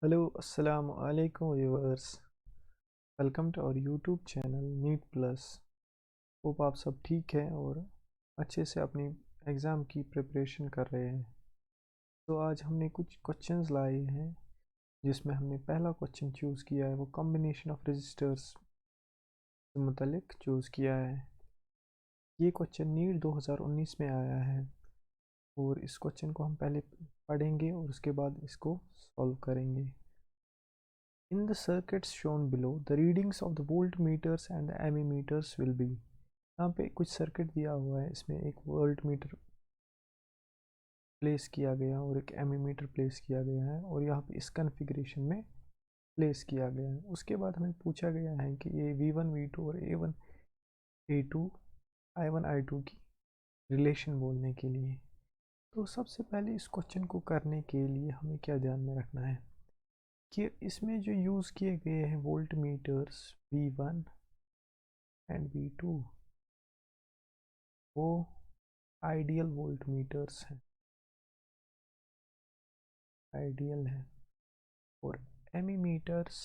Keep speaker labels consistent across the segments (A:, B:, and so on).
A: Hello अस्सलाम वालेकुम viewers. Welcome to our YouTube channel NEET plus. Hope आप सब ठीक हैं और अच्छे से अपनी एग्ज़ाम की प्रिपरेशन कर रहे हैं। तो आज हमने कुछ क्वेश्चंस लाए हैं जिसमें हमने पहला क्वेश्चन चूज़ किया है, वो कॉम्बिनेशन ऑफ रजिस्टर्स से मुतलिक चूज़ किया है। ये क्वेश्चन नीट 2019 में आया है और इस क्वेश्चन को हम पहले पढ़ेंगे और उसके बाद इसको सॉल्व करेंगे। In the circuits shown below, the readings of the voltmeters and the ammeters will be। यहाँ पे कुछ सर्किट दिया हुआ है, इसमें एक वोल्ट मीटर प्लेस किया गया और एक एमीमीटर प्लेस किया गया है और यहाँ पे इस कन्फिग्रेशन में प्लेस किया गया है। उसके बाद हमें पूछा गया है कि ये V1 V2 और A1 A2 I1 I2 की रिलेशन बोलने के लिए। तो सबसे पहले इस क्वेश्चन को करने के लिए हमें क्या ध्यान में रखना है कि इसमें जो यूज़ किए गए हैं volt metres V1 and V2 वो आइडियल वोल्ट मीटर्स हैं, आइडियल है। और एमीमीटर्स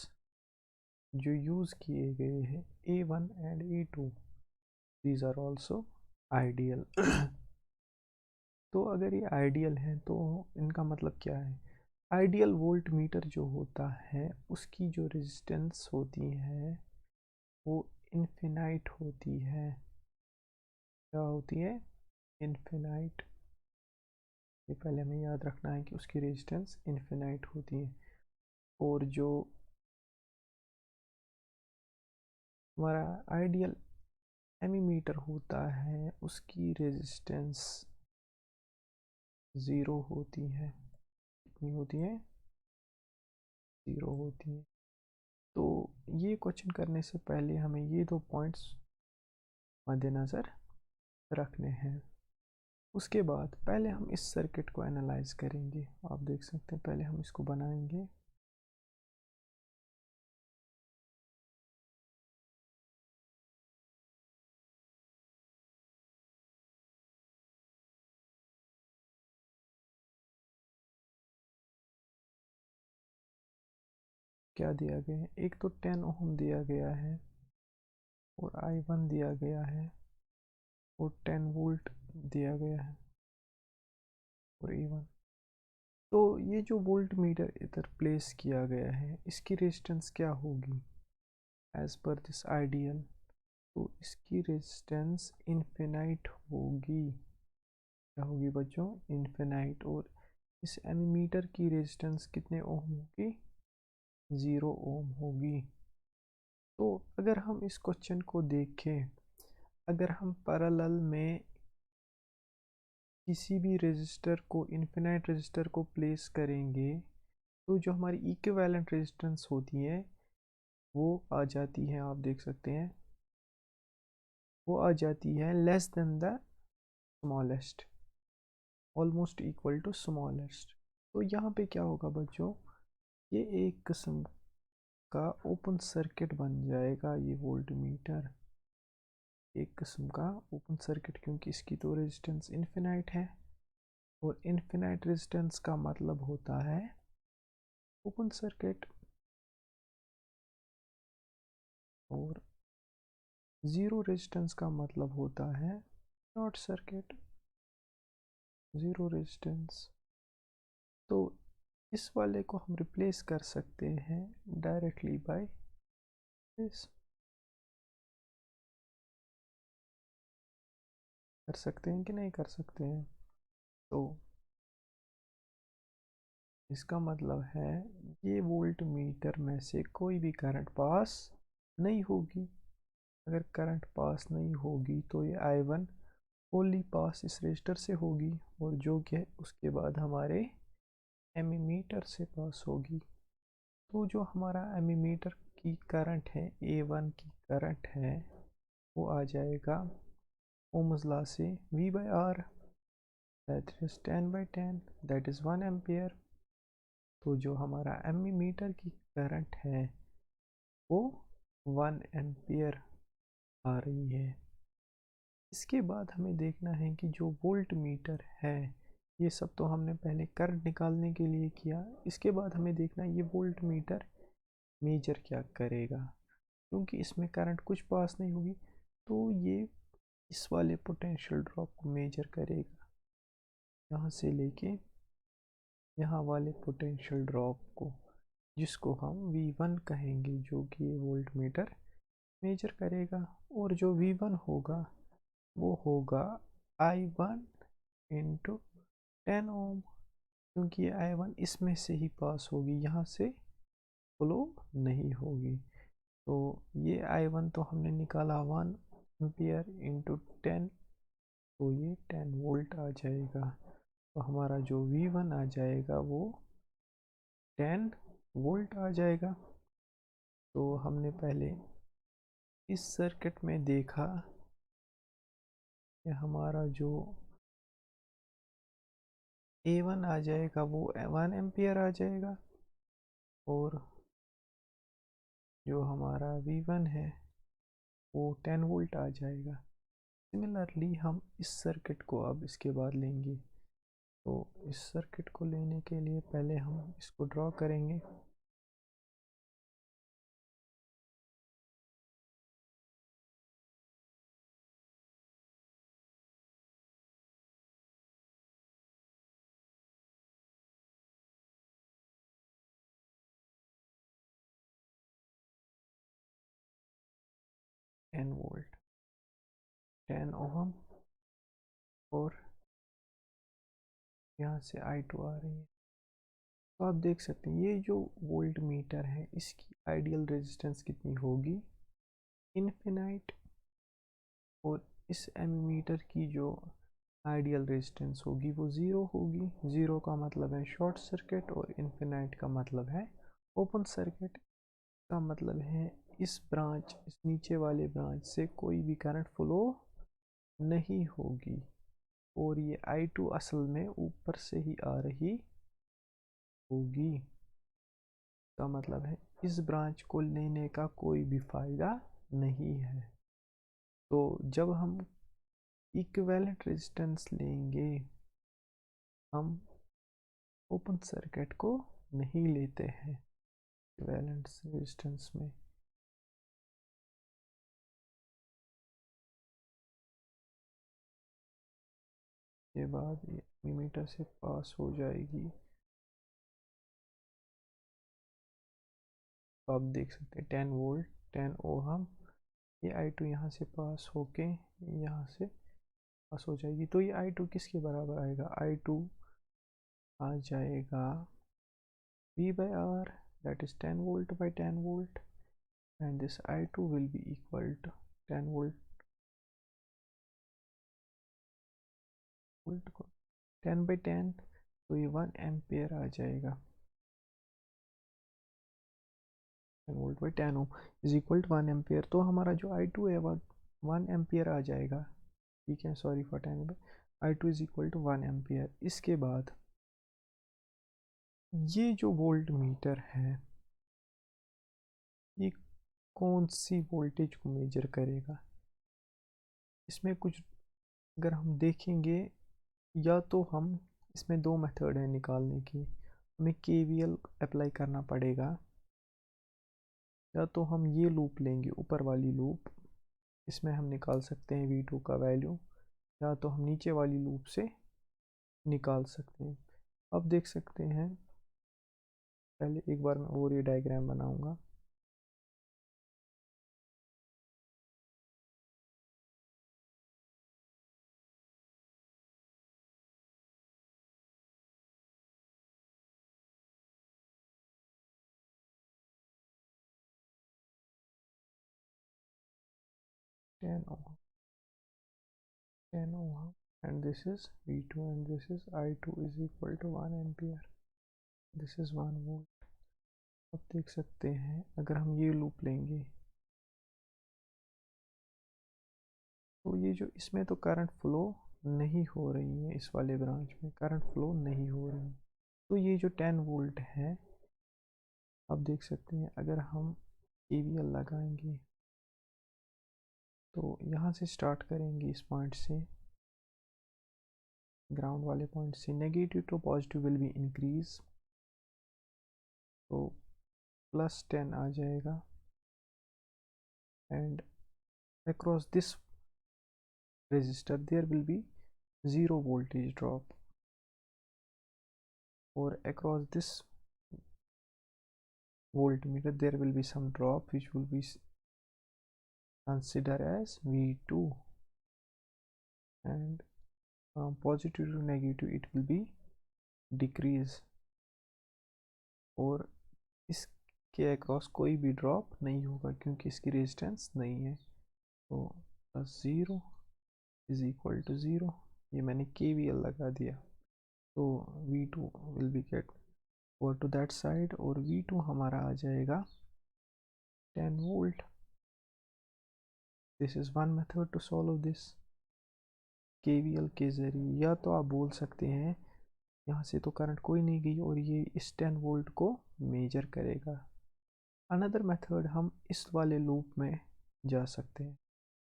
A: जो यूज़ किए गए हैं A1 and A2 these are also ideal. तो अगर ये आइडियल है तो इनका मतलब क्या है? आइडियल वोल्ट मीटर जो होता है उसकी जो रेजिस्टेंस होती है वो इनफिनाइट होती है। क्या होती है? इनफिनाइट। ये पहले हमें याद रखना है कि उसकी रेजिस्टेंस इनफिनाइट होती है। और जो हमारा आइडियल एमीमीटर होता है उसकी रेजिस्टेंस ज़ीरो होती है। कितनी होती है? ज़ीरो होती है। तो ये क्वेश्चन करने से पहले हमें ये दो पॉइंट्स मद्देनज़र रखने हैं। उसके बाद पहले हम इस सर्किट को एनालाइज करेंगे। आप देख सकते हैं, पहले हम इसको बनाएंगे। क्या दिया गया है? एक तो 10 ओम दिया गया है और I1 दिया गया है और 10 वोल्ट दिया गया है और A1। तो ये जो वोल्ट मीटर इधर प्लेस किया गया है इसकी रेजिस्टेंस क्या होगी एज पर दिस आइडियल? तो इसकी रेजिस्टेंस इनफिनाइट होगी। क्या होगी बच्चों? इनफिनाइट। और इस एमीमीटर की रेजिस्टेंस कितने ओम होगी? 0 ओम होगी। तो अगर हम इस क्वेश्चन को देखें, अगर हम पैरेलल में किसी भी रेजिस्टर को, इनफिनाइट रेजिस्टर को प्लेस करेंगे तो जो हमारी इक्विवेलेंट रेजिस्टेंस होती है वो आ जाती है, आप देख सकते हैं, वो आ जाती है less than the smallest, almost equal to smallest. तो यहाँ पे क्या होगा बच्चों? ये एक किस्म का ओपन सर्किट बन जाएगा ये वोल्ट मीटर, एक किस्म का ओपन सर्किट, क्योंकि इसकी तो रेजिस्टेंस इनफिनाइट है और इनफिनाइट रेजिस्टेंस का मतलब होता है ओपन सर्किट। और ज़ीरो रेजिस्टेंस का मतलब होता है शॉर्ट सर्किट, ज़ीरो रेजिस्टेंस। तो इस वाले को हम रिप्लेस कर सकते हैं डायरेक्टली बाय दिस। कर सकते हैं कि नहीं कर सकते हैं? तो इसका मतलब है ये वोल्ट मीटर में से कोई भी करंट पास नहीं होगी। अगर करंट पास नहीं होगी तो ये I1 ओनली पास इस रजिस्टर से होगी और जो कि है उसके बाद हमारे एमीमीटर से पास होगी। तो जो हमारा एमीमीटर की करंट है, A1 की करंट है, वो आ जाएगा ओम्स लॉ से V/R, that is 10/10, that is 1 ampere. तो जो हमारा एमीमीटर की करंट है वो 1 एम्पियर आ रही है। इसके बाद हमें देखना है कि जो वोल्ट मीटर है ये सब तो हमने पहले करंट निकालने के लिए किया। इसके बाद हमें देखना ये वोल्ट मीटर मेजर क्या करेगा, क्योंकि इसमें करंट कुछ पास नहीं होगी, तो ये इस वाले पोटेंशियल ड्रॉप को मेजर करेगा, यहाँ से लेके यहाँ वाले पोटेंशियल ड्रॉप को, जिसको हम V1 कहेंगे, जो कि ये वोल्ट मीटर मेजर करेगा। और जो V1 होगा वो होगा I1 इंटू 10 ओम, क्योंकि ये I1 इसमें से ही पास होगी, यहाँ से फ्लो नहीं होगी। तो ये I1 तो हमने निकाला 1 एम्पियर इंटू 10, तो ये 10 वोल्ट आ जाएगा। तो हमारा जो V1 आ जाएगा वो 10 वोल्ट आ जाएगा। तो हमने पहले इस सर्किट में देखा कि हमारा जो A1 आ जाएगा वो 1 एम्पियर आ जाएगा, और जो हमारा V1 है वो 10 वोल्ट आ जाएगा। सिमिलरली हम इस सर्किट को अब इसके बाद लेंगे। तो इस सर्किट को लेने के लिए पहले हम इसको ड्रॉ करेंगे। टेन वोल्ट, 10 ओम, और यहाँ से I2 आ रही है। तो आप देख सकते हैं ये जो वोल्ट मीटर है इसकी आइडियल रेजिस्टेंस कितनी होगी, इनफिनाइट। और इस एमीमीटर की जो आइडियल रेजिस्टेंस होगी वो ज़ीरो होगी। ज़ीरो का मतलब है शॉर्ट सर्किट, और इनफिनाइट का मतलब है ओपन सर्किट। का मतलब है इस ब्रांच, इस नीचे वाले ब्रांच से कोई भी करंट फ्लो नहीं होगी, और ये I2 असल में ऊपर से ही आ रही होगी। का मतलब है इस ब्रांच को लेने का कोई भी फायदा नहीं है। तो जब हम इक्विवेलेंट रेजिस्टेंस लेंगे, हम ओपन सर्किट को नहीं लेते हैं इक्विवेलेंट रेजिस्टेंस में। के बाद ये एमीमीटर से पास हो जाएगी। तो आप देख सकते हैं 10 वोल्ट, 10 ओहम। ये I2 यहाँ से पास होके यहाँ से पास हो जाएगी। तो ये I2 किसके बराबर आएगा, I2 आ जाएगा V by R, that is 10 volt by 10 volt, and this I2 will be equal to 10 volt को 10 by 10, तो ये 1 एम्पियर आ जाएगा। 10 volt by 10 ohm is equal to 1 ampere. तो हमारा जो I2 है वह 1 एम्पियर आ जाएगा। ठीक है, sorry for 10, I2 is equal to 1 ampere. इसके बाद ये जो वोल्ट मीटर है ये कौन सी वोल्टेज को मेजर करेगा, इसमें कुछ अगर हम देखेंगे, या तो हम इसमें दो मेथड है निकालने की। हमें KVL अप्लाई करना पड़ेगा, या तो हम ये लूप लेंगे ऊपर वाली लूप, इसमें हम निकाल सकते हैं V2 का वैल्यू, या तो हम नीचे वाली लूप से निकाल सकते हैं। अब देख सकते हैं, पहले एक बार मैं और ये डायग्राम बनाऊंगा। Ten ohm, 10 ohm, and this is V2 and this is I2 is equal to 1 ampere, this is 1 volt. अब देख सकते हैं अगर हम ये लूप लेंगे, तो ये जो इसमें तो करंट फ्लो नहीं हो रही है, इस वाले ब्रांच में करंट फ्लो नहीं हो रही है। तो ये जो 10 वोल्ट है, अब देख सकते हैं अगर हम KVL लगाएंगे, तो यहाँ से स्टार्ट करेंगे इस पॉइंट से, ग्राउंड वाले पॉइंट से negative to positive will be increase, तो +10 आ जाएगा। And across this resistor there will be 0 voltage drop, or across this voltmeter there will be some drop which will be considered as V2, and positive to negative it will be decrease, और इसके across कोई भी drop नहीं होगा क्योंकि इसकी resistance नहीं है। तो +0 इज इक्वल टू 0, ये मैंने KVL लगा दिया, तो V2 will be get over to that side, और V2 हमारा आ जाएगा 10 volt. This is one method to solve this KVL के ज़रिए। या तो आप बोल सकते हैं यहाँ से तो करंट कोई नहीं गई और ये इस 10 वोल्ट को मेजर करेगा। अनदर मेथड, हम इस वाले लूप में जा सकते हैं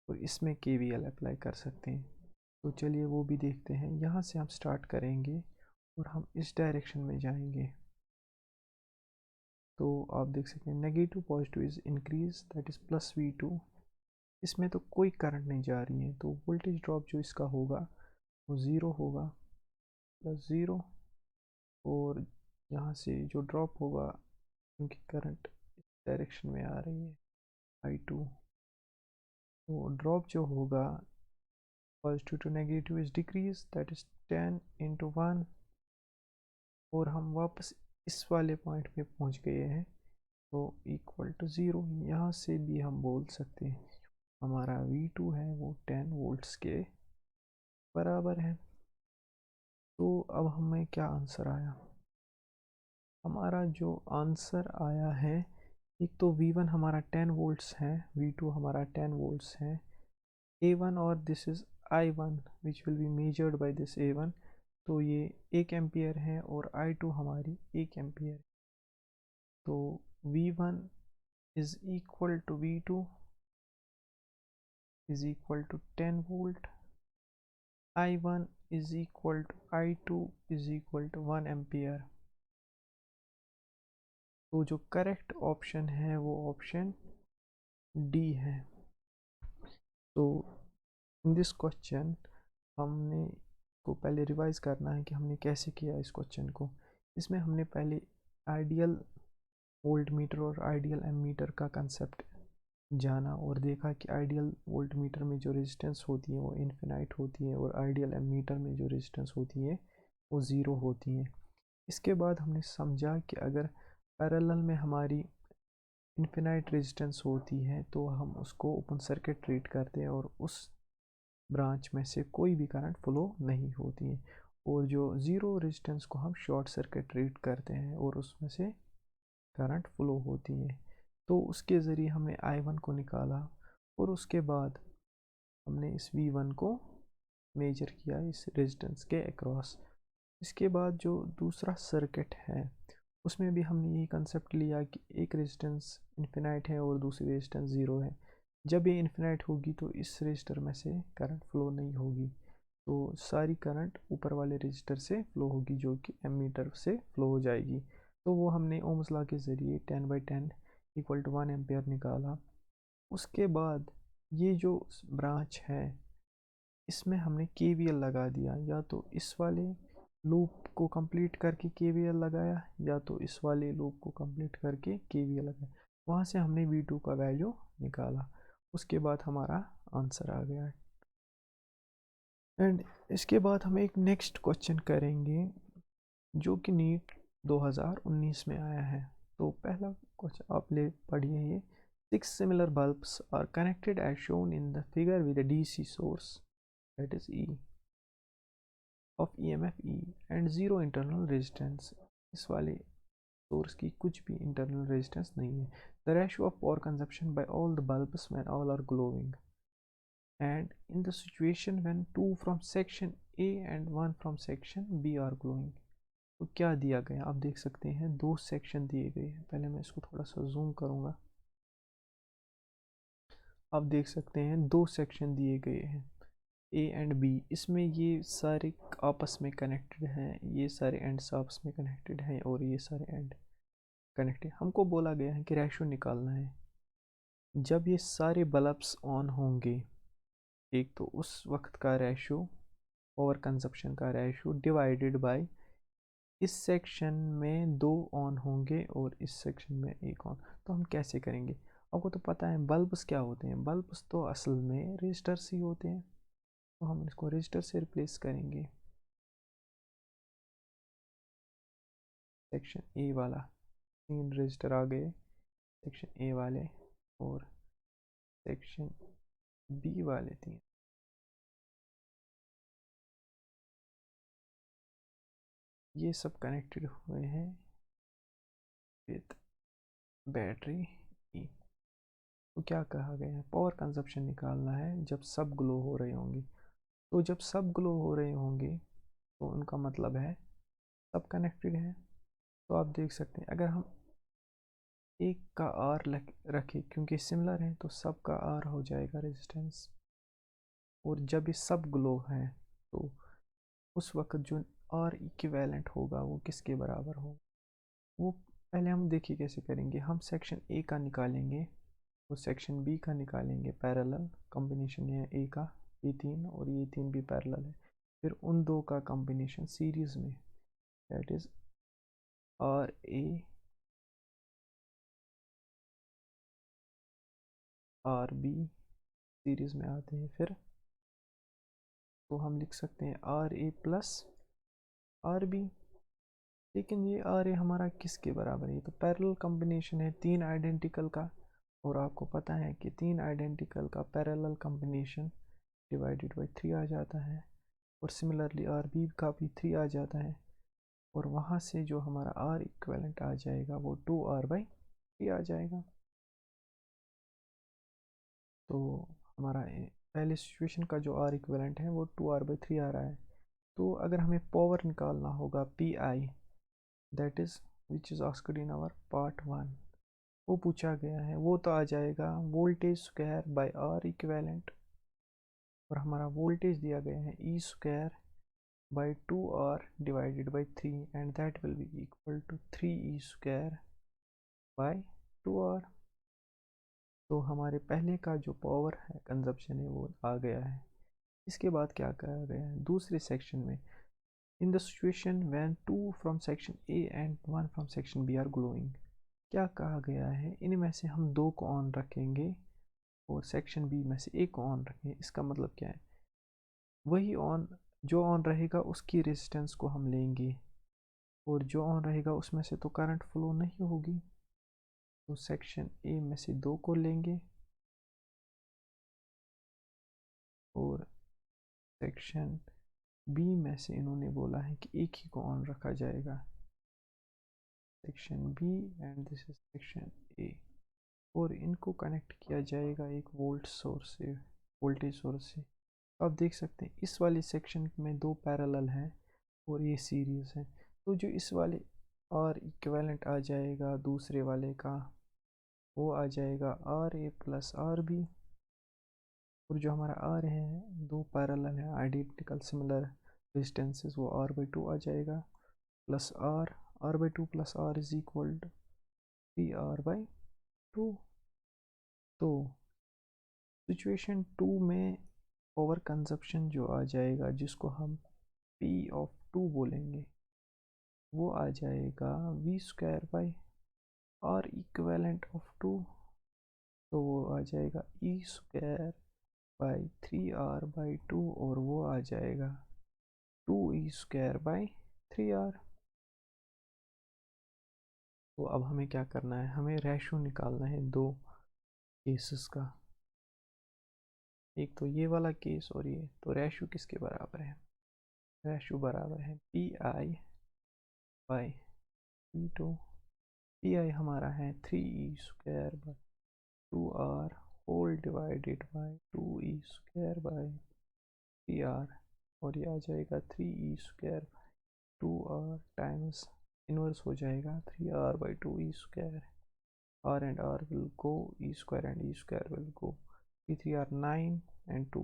A: और इसमें KVL अप्लाई कर सकते हैं। तो चलिए वो भी देखते हैं। यहाँ से हम स्टार्ट करेंगे और हम इस डायरेक्शन में जाएंगे। तो आप देख सकते हैं negative positive is increase, that is +V2। इसमें तो कोई करंट नहीं जा रही है, तो वोल्टेज ड्रॉप जो इसका होगा वो 0 होगा, +0। और यहाँ से जो ड्रॉप होगा क्योंकि करंट इस डायरेक्शन में आ रही है I2, तो ड्रॉप जो होगा positive to negative is decrease, that is 10 × 1, और हम वापस इस वाले पॉइंट पे पहुंच गए हैं, तो इक्वल टू 0। यहाँ से भी हम बोल सकते हैं हमारा V2 है वो 10 वोल्ट्स के बराबर है। तो अब हमें क्या आंसर आया? हमारा जो आंसर आया है, एक तो V1 हमारा 10 वोल्ट्स है, V2 हमारा 10 वोल्ट्स है, A1 और this is I1 which will be measured by this A1, तो ये 1 एम्पियर है, और I2 हमारी 1 एम्पियर। तो V1 is equal to V2 is equal to 10 volt, I1 is equal to I2 is equal to 1 ampere. तो जो correct option है वो ऑप्शन डी है। तो इन दिस क्वेश्चन हमने को पहले रिवाइज करना है कि हमने कैसे किया इस क्वेश्चन को। इसमें हमने पहले आइडियल वोल्ट मीटर और आइडियल एमीटर का कंसेप्ट जाना और देखा कि आइडियल वोल्ट मीटर में जो रेजिस्टेंस होती है वो इन्फिनाइट होती है, और आइडियल एमीटर में जो रेजिस्टेंस होती है वो 0 होती है। इसके बाद हमने समझा कि अगर पैरेलल में हमारी इन्फिनाइट रेजिस्टेंस होती है तो हम उसको ओपन सर्किट ट्रीट करते हैं और उस ब्रांच में से कोई भी करंट फ्लो नहीं होती है, और जो ज़ीरो रेजिस्टेंस को हम शॉर्ट सर्किट ट्रीट करते हैं और उसमें से करंट फ्लो होती है। तो उसके ज़रिए हमने I1 को निकाला, और उसके बाद हमने इस V1 को मेजर किया इस रेजिस्टेंस के अक्रॉस। इसके बाद जो दूसरा सर्किट है उसमें भी हमने यही कंसेप्ट लिया कि एक रेजिस्टेंस इन्फिनाइट है और दूसरी रेजिस्टेंस 0 है। जब ये इन्फिनाइट होगी तो इस रजिस्टर में से करंट फ्लो नहीं होगी, तो सारी करंट ऊपर वाले रजिस्टर से फ्लो होगी जो कि एमीटर से फ्लो हो जाएगी। तो वो हमने ओम्स लॉ के ज़रिए 10/10 इक्वल टू 1 एम्पियर निकाला। उसके बाद ये जो ब्रांच है इसमें हमने KVL लगा दिया, या तो इस वाले लूप को कंप्लीट करके KVL लगाया या तो इस वाले लूप को कंप्लीट करके KVL लगाया। वहाँ से हमने V2 का वैल्यू निकाला, उसके बाद हमारा आंसर आ गया। एंड इसके बाद हम एक नेक्स्ट क्वेश्चन करेंगे जो कि नीट 2019 में आया है। तो पहला क्वेश्चन आप ले पढ़िए ये। 6 similar bulbs are connected as shown in the figure with a DC source, that is E, of EMF E and 0 internal resistance। इस वाले सोर्स की कुछ भी इंटरनल रेजिस्टेंस नहीं है। The ratio of power consumption by all the bulbs when all are glowing, and in the situation when 2 from section A and 1 from section B are glowing. तो क्या दिया गया आप देख सकते हैं, दो सेक्शन दिए गए हैं। पहले मैं इसको थोड़ा सा जूम करूँगा। आप देख सकते हैं दो सेक्शन दिए गए हैं। ए एंड बी, इसमें ये सारे आपस में कनेक्टेड हैं, ये सारे एंड्स आपस में कनेक्टेड हैं और ये सारे एंड कनेक्टेड। हमको बोला गया है कि रेशो निकालना है जब ये सारे बल्ब्स ऑन होंगे। एक तो उस वक्त का रेशो, पावर कंजप्शन का रेशो डिवाइडेड बाय इस सेक्शन में 2 ऑन होंगे और इस सेक्शन में 1 ऑन। तो हम कैसे करेंगे? आपको तो पता है बल्ब्स क्या होते हैं, बल्ब्स तो असल में रजिस्टर्स ही होते हैं। तो हम इसको रजिस्टर से रिप्लेस करेंगे। सेक्शन ए वाला 3 रजिस्टर आ गए, सेक्शन ए वाले, और सेक्शन बी वाले 3। ये सब कनेक्टेड हुए हैं विद बैटरी ई। तो क्या कहा गया है? पावर कंजप्शन निकालना है जब सब ग्लो हो रहे होंगे। तो जब सब ग्लो हो रहे होंगे तो उनका मतलब है सब कनेक्टेड है। तो आप देख सकते हैं अगर हम एक का आर रखें, क्योंकि सिमिलर है तो सब का आर हो जाएगा रेजिस्टेंस। और जब ये सब ग्लो है तो उस वक्त जो आर इक्विवेलेंट होगा वो किसके बराबर होगा? वो पहले हम देखिए कैसे करेंगे। हम सेक्शन ए का निकालेंगे तो सेक्शन बी का निकालेंगे, पैरेलल कॉम्बिनेशन है ए का, ये 3 और ये 3 भी पैरेलल है। फिर उन दो का कॉम्बिनेशन सीरीज में, that is R A R B series में आते हैं। फिर तो हम लिख सकते हैं R A plus R B. लेकिन ये आर ए हमारा किसके बराबर है? ये तो पैरेलल कॉम्बिनेशन है 3 आइडेंटिकल का, और आपको पता है कि 3 आइडेंटिकल का पैरेलल कॉम्बिनेशन डिवाइडेड बाई 3 आ जाता है। और सिमिलरली आर बी का भी 3 आ जाता है। और वहाँ से जो हमारा आर इक्वेलेंट आ जाएगा वो 2R/3 आ जाएगा। तो हमारा पहले सिचुएशन का जो आर इक्वेलेंट है वो 2R/3 आ रहा है। तो अगर हमें पावर निकालना होगा P I, that is which is asked in our part 1, वो पूछा गया है, वो तो आ जाएगा voltage square by R equivalent. और हमारा वोल्टेज दिया गया है E square by 2R divided by 3, and that will be equal to 3E square by 2R। तो हमारे पहले का जो पावर है कंजप्शन है वो आ गया है। इसके बाद क्या कहा गया है दूसरे सेक्शन में? In the situation when 2 from section A and 1 from section B are glowing, क्या कहा गया है? इनमें से हम 2 को ऑन रखेंगे और सेक्शन बी में से 1 को ऑन रखेंगे। इसका मतलब क्या है? वही ऑन, जो ऑन रहेगा उसकी रेजिस्टेंस को हम लेंगे, और जो ऑन रहेगा उसमें से तो करंट फ्लो नहीं होगी। तो सेक्शन ए में से 2 को लेंगे और सेक्शन बी में से इन्होंने बोला है कि एक ही को ऑन रखा जाएगा, section B, and this is section A. और इनको कनेक्ट किया जाएगा एक वोल्ट सोर्स से, वोल्टेज सोर्स से। आप देख सकते हैं इस वाले सेक्शन में 2 पैरेलल हैं और ये सीरीज है। तो जो इस वाले आर इक्विवेलेंट आ जाएगा दूसरे वाले का, वो आ जाएगा R A plus R B. और जो हमारा आर है 2 पैरेलल है आइडेंटिकल सिमिलर डिस्टेंसेस, वो R/2 आ जाएगा, plus R/2 plus R is equal to 3R/2। तो सिचुएशन 2 में पावर कंजप्शन जो आ जाएगा, जिसको हम P ऑफ 2 बोलेंगे, वो आ जाएगा V square by R equivalent of 2। तो वो आ जाएगा E स्क्वायर बाई 3R/2, और वो आ जाएगा 2E स्क्वायर बाई 3R। तो अब हमें क्या करना है? हमें रेशो निकालना है 2 केसेस का, एक तो ये वाला केस और ये। तो रेशो किसके बराबर है? रेशो बराबर है P I by P2। P I हमारा है 3E square by 2R whole divided by 2E square by 3R। और ये आ जाएगा 3E square 2R times inverse हो जाएगा 3R/2E square. R and R will go, E square and E square will go, 3 3 are 9 and 2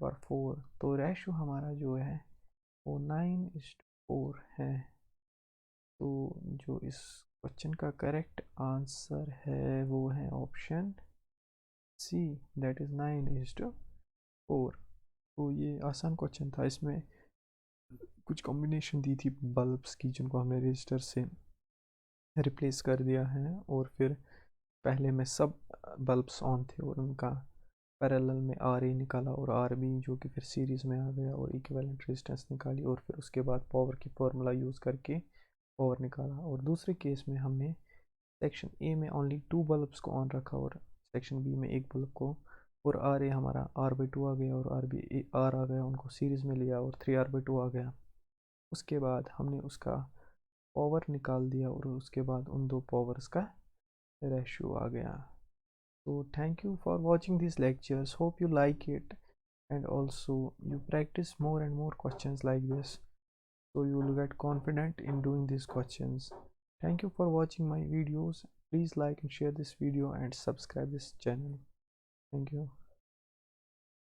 A: power 4, तो ratio हमारा जो है वो 9:4 है। तो जो इस क्वेश्चन का करेक्ट आंसर है वो है ऑप्शन सी, दैट इज़ 9:4। तो ये आसान क्वेश्चन था, इसमें कुछ कॉम्बिनेशन दी थी बल्ब्स की जिनको हमने रजिस्टर से रिप्लेस कर दिया है, और फिर पहले में सब बल्ब्स ऑन थे और उनका पैरेलल में आर ए निकाला और आर बी जो कि फिर सीरीज़ में आ गया और इक्विवेलेंट रेजिस्टेंस निकाली, और फिर उसके बाद पावर की फॉर्मूला यूज़ करके पावर निकाला। और दूसरे केस में हमने सेक्शन ए में ओनली 2 बल्ब्स को ऑन रखा और सेक्शन बी में एक बल्ब को, और आर ए हमारा R/2 आ गया और आर बी आर आ गया, उनको सीरीज़ में लिया और 3R/2 आ गया। उसके बाद हमने उसका पावर निकाल दिया और उसके बाद उन दो पावर्स का रेशियो आ गया। So thank you for watching these lectures. Hope you like it, and also you practice more and more questions like this, so you will get confident in doing these questions. Thank you for watching my videos. Please like and share this video and subscribe this channel. Thank you.